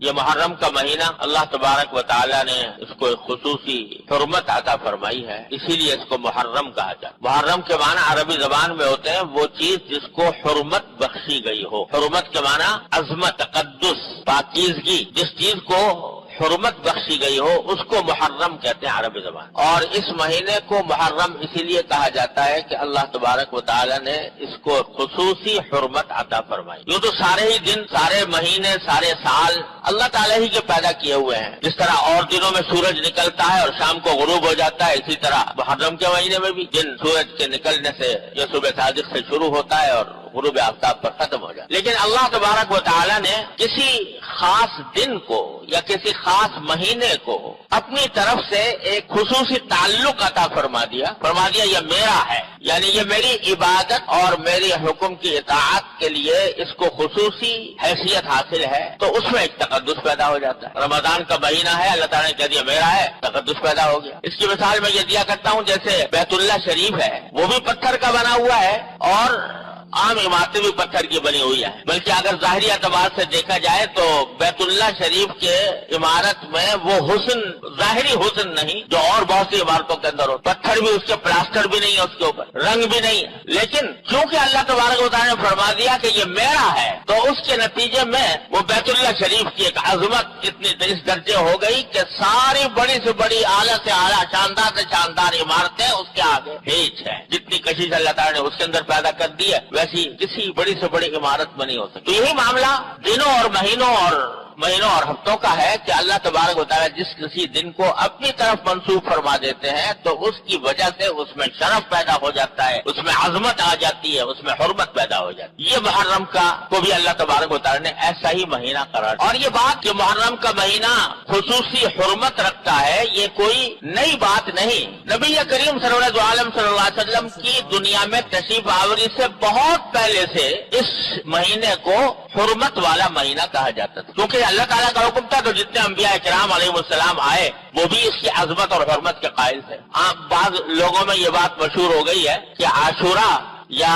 یہ محرم کا مہینہ اللہ تبارک و تعالیٰ نے اس کو ایک خصوصی حرمت عطا فرمائی ہے، اسی لیے اس کو محرم کہا جاتا ہے۔ محرم کے معنی عربی زبان میں ہوتے ہیں وہ چیز جس کو حرمت بخشی گئی ہو۔ حرمت کے معنی عظمت، تقدس، پاکیزگی، جس چیز کو حرمت بخشی گئی ہو اس کو محرم کہتے ہیں عربی زبان۔ اور اس مہینے کو محرم اسی لیے کہا جاتا ہے کہ اللہ تبارک و تعالی نے اس کو خصوصی حرمت عطا فرمائی۔ یوں تو سارے ہی دن، سارے مہینے، سارے سال اللہ تعالی ہی کے پیدا کیے ہوئے ہیں۔ جس طرح اور دنوں میں سورج نکلتا ہے اور شام کو غروب ہو جاتا ہے، اسی طرح محرم کے مہینے میں بھی دن سورج کے نکلنے سے یا صبح صادق سے شروع ہوتا ہے اور غروب آفتاب پر ختم ہو جائے۔ لیکن اللہ تبارک و تعالی نے کسی خاص دن کو یا کسی خاص مہینے کو اپنی طرف سے ایک خصوصی تعلق عطا فرما دیا یہ میرا ہے، یعنی یہ میری عبادت اور میری حکم کی اطاعت کے لیے اس کو خصوصی حیثیت حاصل ہے، تو اس میں ایک تقدس پیدا ہو جاتا ہے۔ رمضان کا مہینہ ہے، اللہ تعالیٰ نے کہہ دیا میرا ہے، تقدس پیدا ہو گیا۔ اس کی مثال میں یہ دیا کرتا ہوں، جیسے بیت اللہ شریف ہے، وہ بھی پتھر کا بنا ہوا ہے اور عام عمارتیں بھی پتھر کی بنی ہوئی ہے، بلکہ اگر ظاہری اعتبار سے دیکھا جائے تو بیت اللہ شریف کے عمارت میں وہ حسن، ظاہری حسن نہیں جو اور بہت سی عمارتوں کے اندر ہو، پتھر بھی اس کے پلاسٹر بھی نہیں ہے، اس کے اوپر رنگ بھی نہیں ہے، لیکن چونکہ اللہ تبارک و تعالیٰ نے فرما دیا کہ یہ میرا ہے، تو اس کے نتیجے میں وہ بیت اللہ شریف کی ایک عظمت اتنی اس درجے ہو گئی کہ ساری بڑی سے بڑی، اعلیٰ سے اعلیٰ، شاندار سے شاندار عمارتیں اس کے آگے ہیچ ہے۔ جتنی کشش اللہ تعالیٰ نے اس کے اندر پیدا کر دی ہے ویسی کسی بڑی سے بڑی عمارت میں نہیں ہو سکتی۔ تو یہی معاملہ دنوں اور مہینوں اور ہفتوں کا ہے کہ اللہ تبارک و تعالیٰ جس کسی دن کو اپنی طرف منسوب فرما دیتے ہیں تو اس کی وجہ سے اس میں شرف پیدا ہو جاتا ہے، اس میں عظمت آ جاتی ہے، اس میں حرمت پیدا ہو جاتی ہے۔ یہ محرم کو بھی اللہ تبارک و تعالیٰ نے ایسا ہی مہینہ قرار دیا۔ اور یہ بات کہ محرم کا مہینہ خصوصی حرمت رکھتا ہے، یہ کوئی نئی بات نہیں۔ نبی کریم صلی اللہ علیہ وسلم کی دنیا میں تشریف آوری سے بہت پہلے سے اس مہینے کو حرمت والا مہینہ کہا جاتا تھا، کیونکہ اللہ تعالیٰ کا حکم تھا، تو جتنے انبیاء کرام علیہ السلام آئے وہ بھی اس کی عظمت اور حرمت کے قائل تھے۔ بعض لوگوں میں یہ بات مشہور ہو گئی ہے کہ عاشورہ یا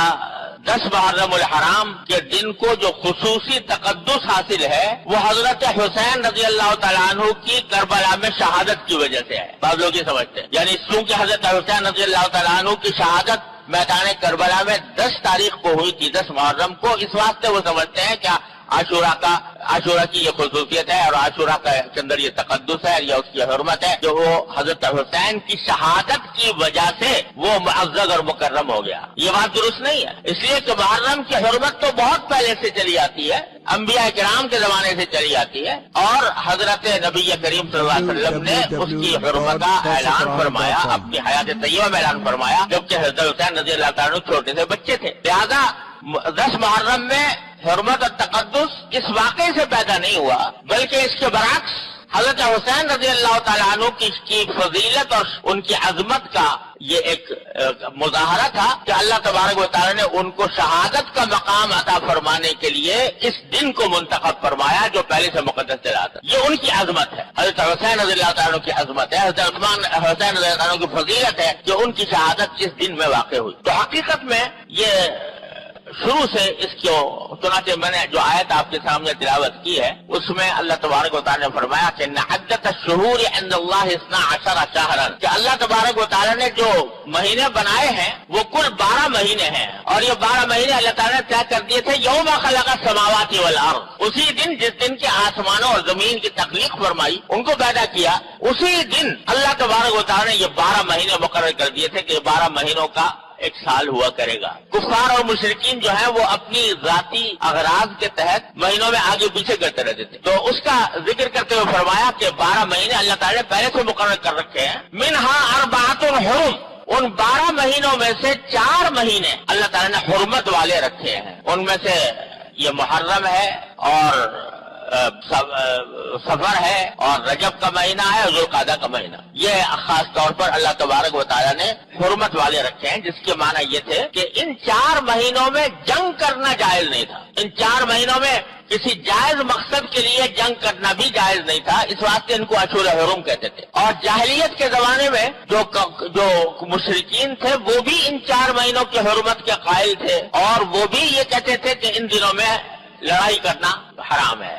10 محرم الحرام کے دن کو جو خصوصی تقدس حاصل ہے وہ حضرت حسین رضی اللہ تعالیٰ عنہ کی کربلا میں شہادت کی وجہ سے ہے۔ بعض لوگ یہ سمجھتے ہیں، یعنی چونکہ حضرت حسین رضی اللہ تعالیٰ عنہ کی شہادت میدان کربلا میں 10 تاریخ کو ہوئی تھی، 10 محرم کو، اس واسطے وہ سمجھتے ہیں کہ عاشورہ کی یہ خصوصیت ہے اور عاشورہ کے اندر یہ تقدس ہے یا اس کی حرمت ہے جو وہ حضرت حسین کی شہادت کی وجہ سے وہ معزز اور مکرم ہو گیا۔ یہ بات درست نہیں ہے، اس لیے کہ محرم کی حرمت تو بہت پہلے سے چلی آتی ہے، انبیاء کرام کے زمانے سے چلی آتی ہے، اور حضرت نبی کریم صلی اللہ علیہ وسلم نے اس کی حرمت کا اعلان فرمایا، اپنی حیات طیبہ میں اعلان فرمایا، جبکہ حضرت حسین رضی اللہ تعالیٰ عنہ چھوٹے سے بچے تھے۔ لہذا 10 محرم میں حرمت اور تقدس اس واقعے سے پیدا نہیں ہوا، بلکہ اس کے برعکس حضرت حسین رضی اللہ تعالیٰ عنہ کی فضیلت اور ان کی عظمت کا یہ ایک مظاہرہ تھا کہ اللہ تبارک و تعالیٰ نے ان کو شہادت کا مقام عطا فرمانے کے لیے اس دن کو منتخب فرمایا جو پہلے سے مقدس چلا تھا۔ یہ ان کی عظمت ہے، حضرت حسین رضی اللہ تعالیٰ عنہ کی عظمت ہے، حضرت حسین رضی اللہ تعالیٰ عنہ کی فضیلت ہے کہ ان کی شہادت جس دن میں واقع ہوئی۔ تو حقیقت میں یہ شروع سے اس کو، چنانچہ میں نے جو آیت آپ کے سامنے تلاوت کی ہے اس میں اللہ تبارک و تعالیٰ نے فرمایا کہ عدت الشہور عند اللہ 12 شہرا، کہ اللہ تبارک و تعالیٰ نے جو مہینے بنائے ہیں وہ کل 12 مہینے ہیں، اور یہ 12 مہینے اللہ تعالیٰ نے طے کر دیے تھے یوم خلق السماوات والارض، اسی دن جس دن کے آسمانوں اور زمین کی تخلیق فرمائی، ان کو پیدا کیا، اسی دن اللہ تبارک و تعالیٰ نے یہ 12 مہینے مقرر کر دیے تھے کہ یہ 12 مہینوں کا ایک سال ہوا کرے گا۔ کفار اور مشرکین جو ہیں وہ اپنی ذاتی اغراض کے تحت مہینوں میں آگے پیچھے کرتے رہتے تھے، تو اس کا ذکر کرتے ہوئے فرمایا کہ 12 مہینے اللہ تعالیٰ نے پہلے سے مقرر کر رکھے ہیں، منہا 4 حرم، ان 12 مہینوں میں سے 4 مہینے اللہ تعالیٰ نے حرمت والے رکھے ہیں، ان میں سے یہ محرم ہے اور سفر ہے اور رجب کا مہینہ ہے اور ذوالقعدہ کا مہینہ، یہ خاص طور پر اللہ تبارک و تعالیٰ نے حرمت والے رکھے ہیں، جس کے معنی یہ تھے کہ ان 4 مہینوں میں جنگ کرنا جائز نہیں تھا، ان 4 مہینوں میں کسی جائز مقصد کے لیے جنگ کرنا بھی جائز نہیں تھا، اس واسطے ان کو اشہر حرم کہتے تھے۔ اور جاہلیت کے زمانے میں جو مشرکین تھے وہ بھی ان 4 مہینوں کی حرمت کے قائل تھے، اور وہ بھی یہ کہتے تھے کہ ان دنوں میں لڑائی کرنا حرام ہے،